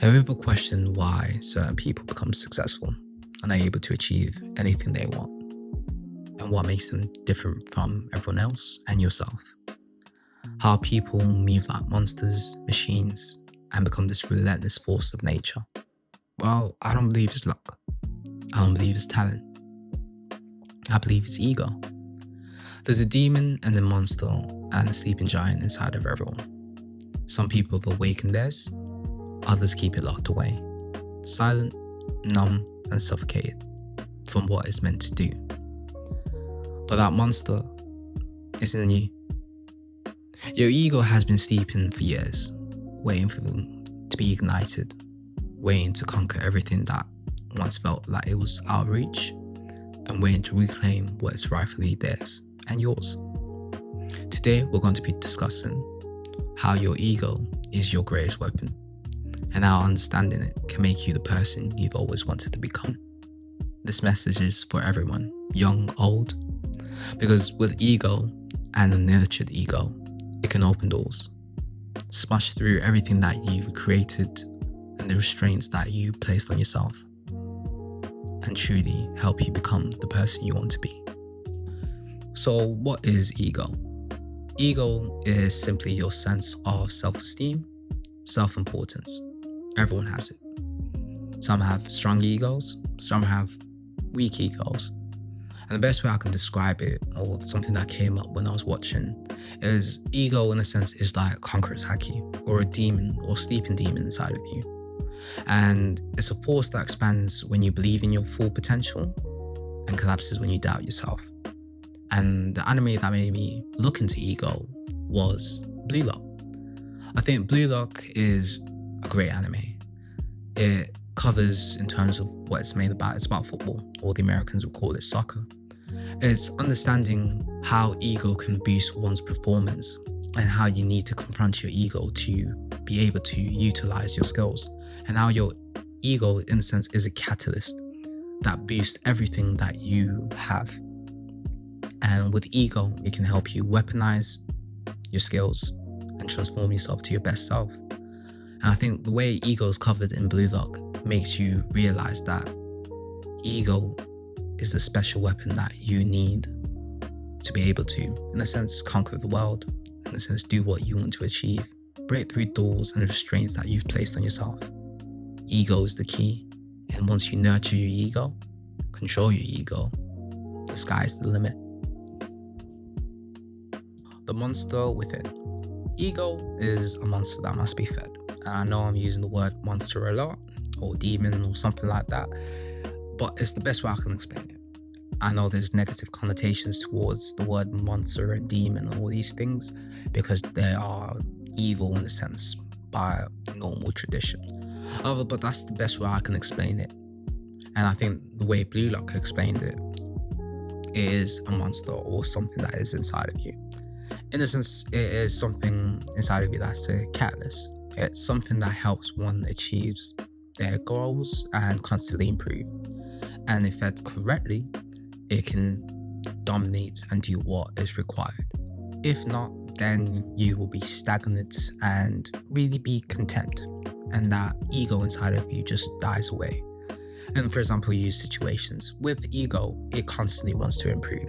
Have you ever questioned why certain people become successful and are able to achieve anything they want? And what makes them different from everyone else and yourself? How people move like monsters, machines, and become this relentless force of nature? Well, I don't believe it's luck. I don't believe it's talent. I believe it's ego. There's a demon and a monster and a sleeping giant inside of everyone. Some people have awakened theirs, others keep it locked away, silent, numb, and suffocated from what it's meant to do. But that monster isn't you. Your ego has been sleeping for years, waiting for you to be ignited, waiting to conquer everything that once felt like it was out of reach, and waiting to reclaim what is rightfully theirs and yours. Today, we're going to be discussing how your ego is your greatest weapon, and how understanding it can make you the person you've always wanted to become. This message is for everyone, young, old, because with ego and a nurtured ego, it can open doors, smash through everything that you created and the restraints that you placed on yourself, and truly help you become the person you want to be. So what is ego? Ego is simply your sense of self-esteem, self-importance. Everyone has it. Some have strong egos, some have weak egos. And the best way I can describe it, or something that came up when I was watching, is ego in a sense is like a conqueror's haki, or a demon or sleeping demon inside of you. And it's a force that expands when you believe in your full potential and collapses when you doubt yourself. And the anime that made me look into ego was Blue Lock. I think Blue Lock is a great anime. It covers in terms of what it's made about. It's about football, or the Americans would call it soccer. It's understanding how ego can boost one's performance and how you need to confront your ego to be able to utilize your skills, and how your ego in a sense is a catalyst that boosts everything that you have. And with ego, it can help you weaponize your skills and transform yourself to your best self. And I think the way ego is covered in Blue Lock makes you realize that ego is the special weapon that you need to be able to, in a sense, conquer the world, in a sense, do what you want to achieve, break through doors and restraints that you've placed on yourself. Ego is the key. And once you nurture your ego, control your ego, the sky's the limit. The monster within. Ego is a monster that must be fed. And I know I'm using the word monster a lot, or demon, or something like that, but it's the best way I can explain it. I know there's negative connotations towards the word monster and demon and all these things because they are evil in a sense by normal tradition. But that's the best way I can explain it. And I think the way Blue Lock explained it is a monster or something that is inside of you. In a sense, it is something inside of you that's a catalyst. It's something that helps one achieve their goals and constantly improve. And if fed correctly, it can dominate and do what is required. If not, then you will be stagnant and really be content. And that ego inside of you just dies away. And for example, use situations. With ego, it constantly wants to improve.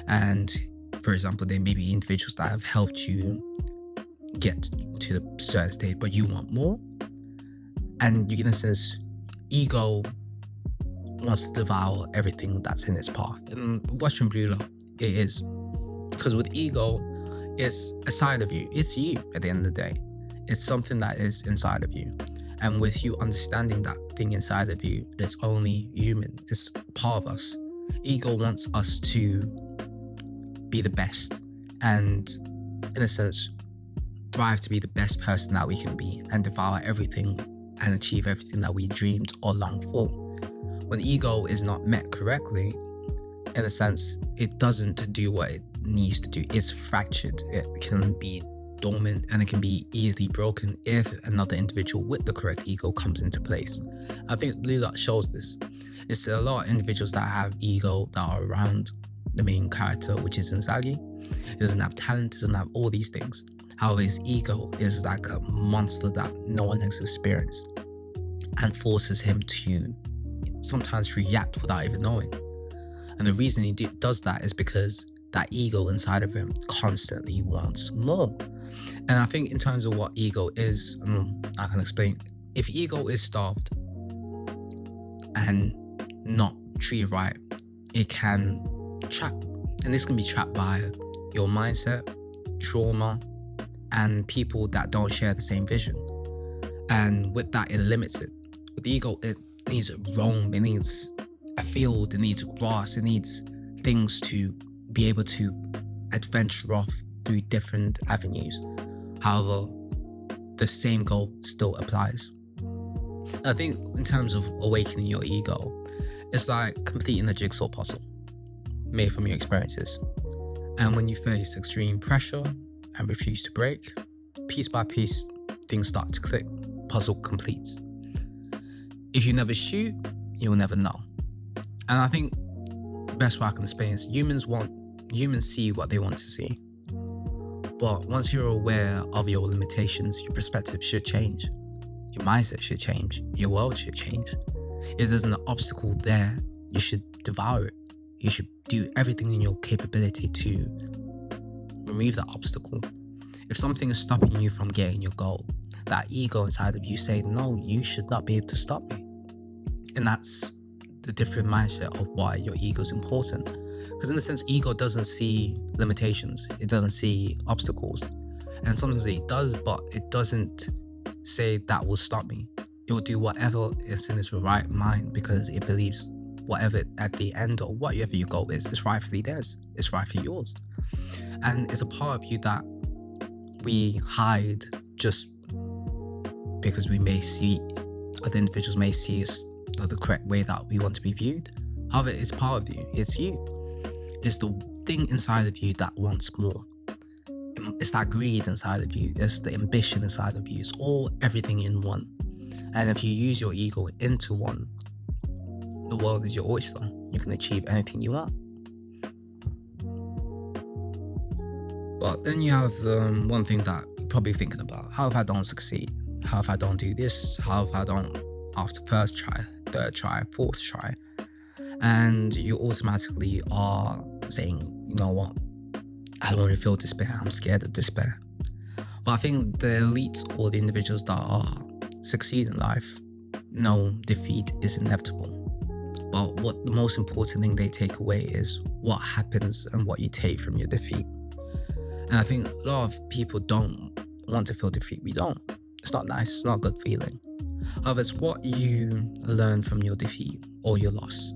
And for example, there may be individuals that have helped you get to the certain state, but you want more. And you, in a sense, ego wants to devour everything that's in its path. And watching Blue Lock, it is. Because with ego, it's a side of you. It's you at the end of the day. It's something that is inside of you. And with you understanding that thing inside of you, it's only human. It's part of us. Ego wants us to be the best. And in a sense, strive to be the best person that we can be and devour everything and achieve everything that we dreamed or longed for. When ego is not met correctly, in a sense, it doesn't do what it needs to do. It's fractured. It can be dormant and it can be easily broken if another individual with the correct ego comes into place. I think Blue Lock shows this. It's a lot of individuals that have ego that are around the main character, which is Inzaghi. He doesn't have talent, doesn't have all these things. However, his ego is like a monster that no one has experienced. and forces him to sometimes react without even knowing. And the reason he does that is because that ego inside of him constantly wants more. And I think in terms of what ego is, I can explain. If ego is starved and not treated right, it can trap. And this can be trapped by your mindset, trauma, and people that don't share the same vision. And with that, it limits it. With the ego, it needs to roam, it needs a field, it needs grass, it needs things to be able to adventure off through different avenues. However, the same goal still applies. I think in terms of awakening your ego, it's like completing a jigsaw puzzle made from your experiences. And when you face extreme pressure and refuse to break, piece by piece, things start to click. Puzzle completes. If you never shoot, you'll never know. And I think the best way I can explain is humans see what they want to see. But once you're aware of your limitations, your perspective should change. Your mindset should change. Your world should change. If there's an obstacle there, you should devour it. You should do everything in your capability to remove that obstacle. If something is stopping you from getting your goal, that ego inside of you say, no, you should not be able to stop me. And that's the different mindset of why your ego is important. Because in a sense, ego doesn't see limitations. It doesn't see obstacles. And sometimes it does, but it doesn't say that will stop me. It will do whatever is in its right mind because it believes whatever at the end or whatever your goal is rightfully theirs. It's rightfully yours. And it's a part of you that we hide just because we may see, other individuals may see us the correct way that we want to be viewed. However, it's part of you. It's you. It's the thing inside of you that wants more. It's that greed inside of you. It's the ambition inside of you. It's everything in one. And if you use your ego into one, the world is your oyster. You can achieve anything you want. But then you have one thing that you're probably thinking about. How if I don't succeed? How if I don't do this? How if I don't after first try, third try, fourth try? And you automatically are saying, you know what? I don't want to feel despair. I'm scared of despair. But I think the elites or the individuals that are succeed in life know defeat is inevitable. But what the most important thing they take away is what happens and what you take from your defeat. And I think a lot of people don't want to feel defeat. We don't. It's not nice. It's not a good feeling. However, it's what you learn from your defeat or your loss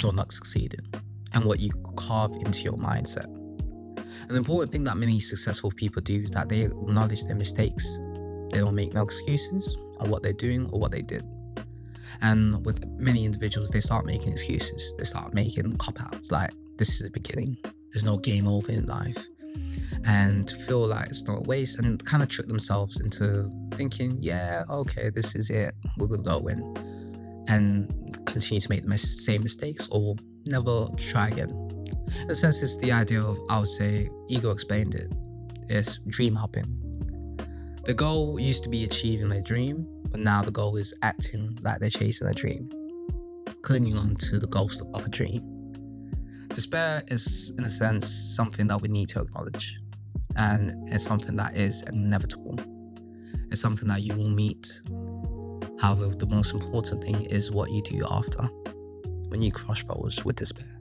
or not succeeding and what you carve into your mindset. And the important thing that many successful people do is that they acknowledge their mistakes. They don't make no excuses on what they're doing or what they did. And with many individuals, they start making excuses. They start making cop-outs like, this is the beginning. There's no game over in life. And feel like it's not a waste and kind of trick themselves into thinking, yeah, okay, this is it. We're going to go in and continue to make the same mistakes or never try again. In a sense, it's the idea of, I would say, ego explained it. It's dream hopping. The goal used to be achieving their dream, but now the goal is acting like they're chasing a dream, clinging on to the ghost of a dream. Despair is, in a sense, something that we need to acknowledge, and it's something that is inevitable. It's something that you will meet. However, the most important thing is what you do after, when you crossroads with despair.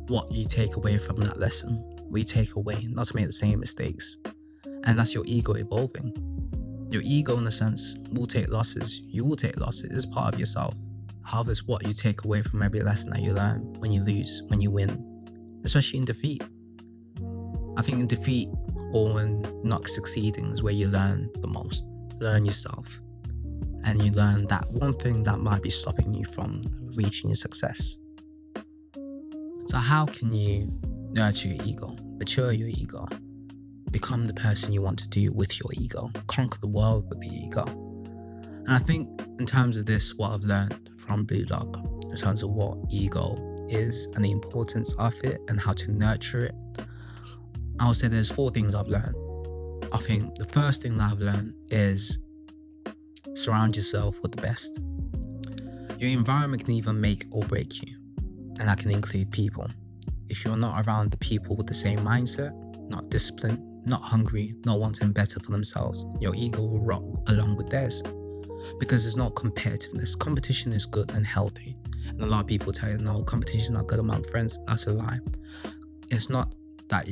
What you take away from that lesson, we take away not to make the same mistakes. And that's your ego evolving. Your ego, in a sense, will take losses. You will take losses. It's part of yourself. However, it's what you take away from every lesson that you learn when you lose, when you win, especially in defeat. I think in defeat or when not succeeding is where you learn the most. Learn yourself. And you learn that one thing that might be stopping you from reaching your success. So how can you nurture your ego, mature your ego, become the person you want to do with your ego, conquer the world with the ego? And I think in terms of this, what I've learned from Blue Dog, in terms of what ego is and the importance of it and how to nurture it, I would say there's 4 things I've learned. I think the first thing that I've learned is Surround yourself with the best. Your environment can either make or break you, and that can include people. If you're not around the people with the same mindset, not disciplined, not hungry, not wanting better for themselves, your ego will rot along with theirs. Because there's no competitiveness. Competition is good and healthy. And a lot of people tell you, no, competition is not good among friends. That's a lie. It's not that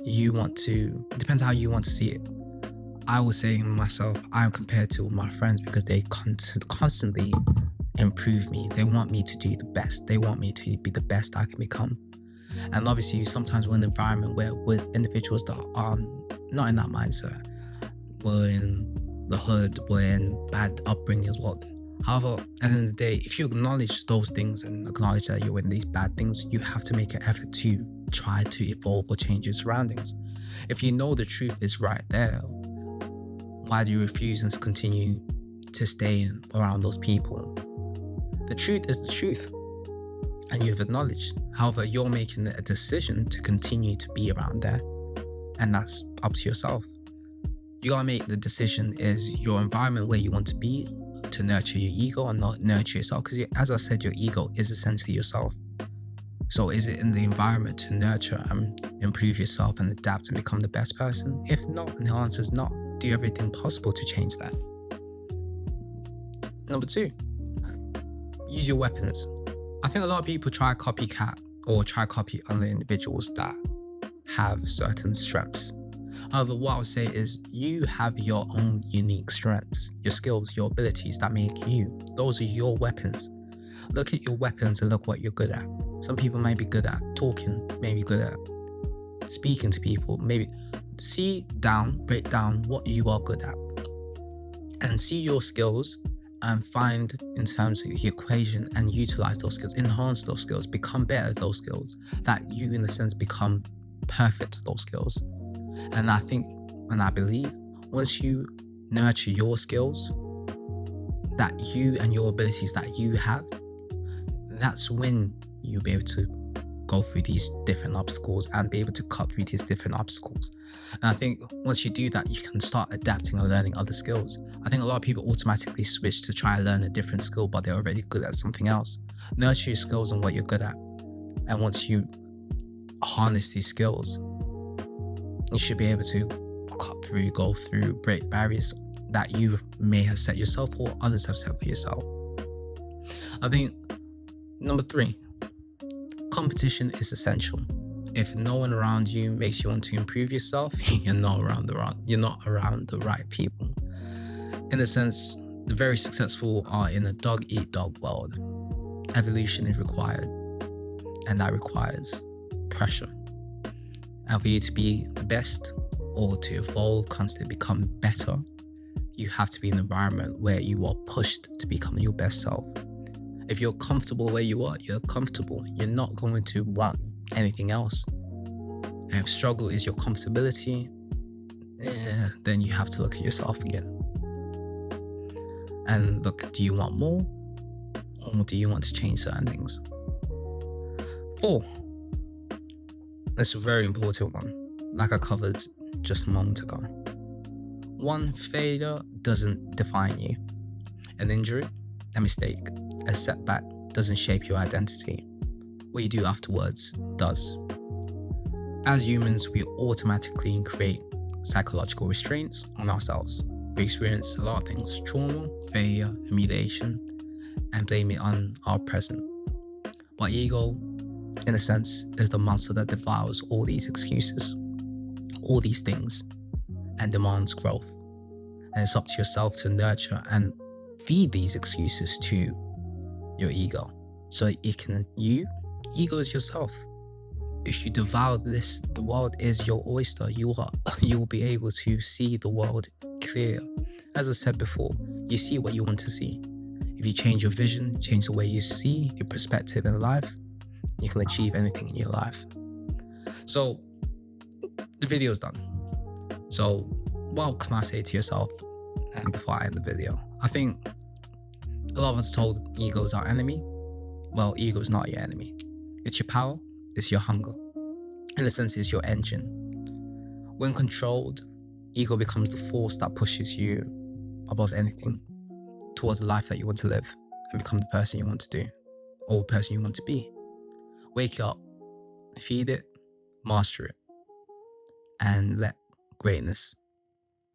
you want to, it depends how you want to see it. I will say myself, I am compared to my friends because they constantly improve me. They want me to do the best. They want me to be the best I can become. And obviously, sometimes we're in an environment where with individuals that are not in that mindset, we're in the hood, we're in bad upbringing as well. However, at the end of the day, if you acknowledge those things and acknowledge that you're in these bad things, you have to make an effort to try to evolve or change your surroundings. If you know the truth is right there, why do you refuse and continue to stay around those people? The truth is the truth, and you've acknowledged. However, you're making a decision to continue to be around there, and that's up to yourself. You gotta make the decision, is your environment where you want to be to nurture your ego and not nurture yourself? Because as I said, your ego is essentially yourself. So is it in the environment to nurture and improve yourself and adapt and become the best person? If not, and the answer is not, do everything possible to change that. Number 2, use your weapons. I think a lot of people try copycat or try copy other individuals that have certain strengths. However, what I would say is you have your own unique strengths, your skills, your abilities that make you. Those are your weapons. Look at your weapons and look what you're good at. Some people may be good at talking, maybe good at speaking to people, maybe break down what you are good at and see your skills and find in terms of the equation and utilize those skills, enhance those skills, become better at those skills, that you in a sense become perfect at those skills. And I think and I believe once you nurture your skills that you and your abilities that you have, that's when you'll be able to go through these different obstacles and be able to cut through these different obstacles. And I think once you do that, you can start adapting and learning other skills. I think a lot of people automatically switch to try and learn a different skill, but they're already good at something else. Nurture your skills and what you're good at. And once you harness these skills, you should be able to cut through, go through, break barriers that you may have set yourself or others have set for yourself. I think number 3, competition is essential. If no one around you makes you want to improve yourself, you're not around the right people. In a sense, the very successful are in a dog-eat-dog world. Evolution is required, and that requires pressure. And for you to be the best or to evolve, constantly become better, you have to be in an environment where you are pushed to become your best self. If you're comfortable where you are, you're comfortable. You're not going to want anything else. And if struggle is your comfortability, then you have to look at yourself again. And look, do you want more? Or do you want to change certain things? 4, this is a very important one, like I covered just a moment ago. 1, failure doesn't define you. An injury, a mistake, a setback doesn't shape your identity. What you do afterwards does. As humans, we automatically create psychological restraints on ourselves. We experience a lot of things: trauma, failure, humiliation, and blame it on our present. But ego, in a sense, is the monster that devours all these excuses, all these things, and demands growth. And it's up to yourself to nurture and feed these excuses to your ego. So ego is yourself. If you devour this, the world is your oyster. You will be able to see the world clear. As I said before, you see what you want to see. If you change your vision, change the way you see your perspective in life, you can achieve anything in your life. So the video is done. So what can I say to yourself before I end the video? I think a lot of us told ego is our enemy. Well, ego is not your enemy. It's your power, it's your hunger. In a sense, it's your engine. When controlled, ego becomes the force that pushes you above anything. towards the life that you want to live and become the person you want to do or the person you want to be. Wake up, feed it, master it, and let greatness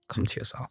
come to yourself.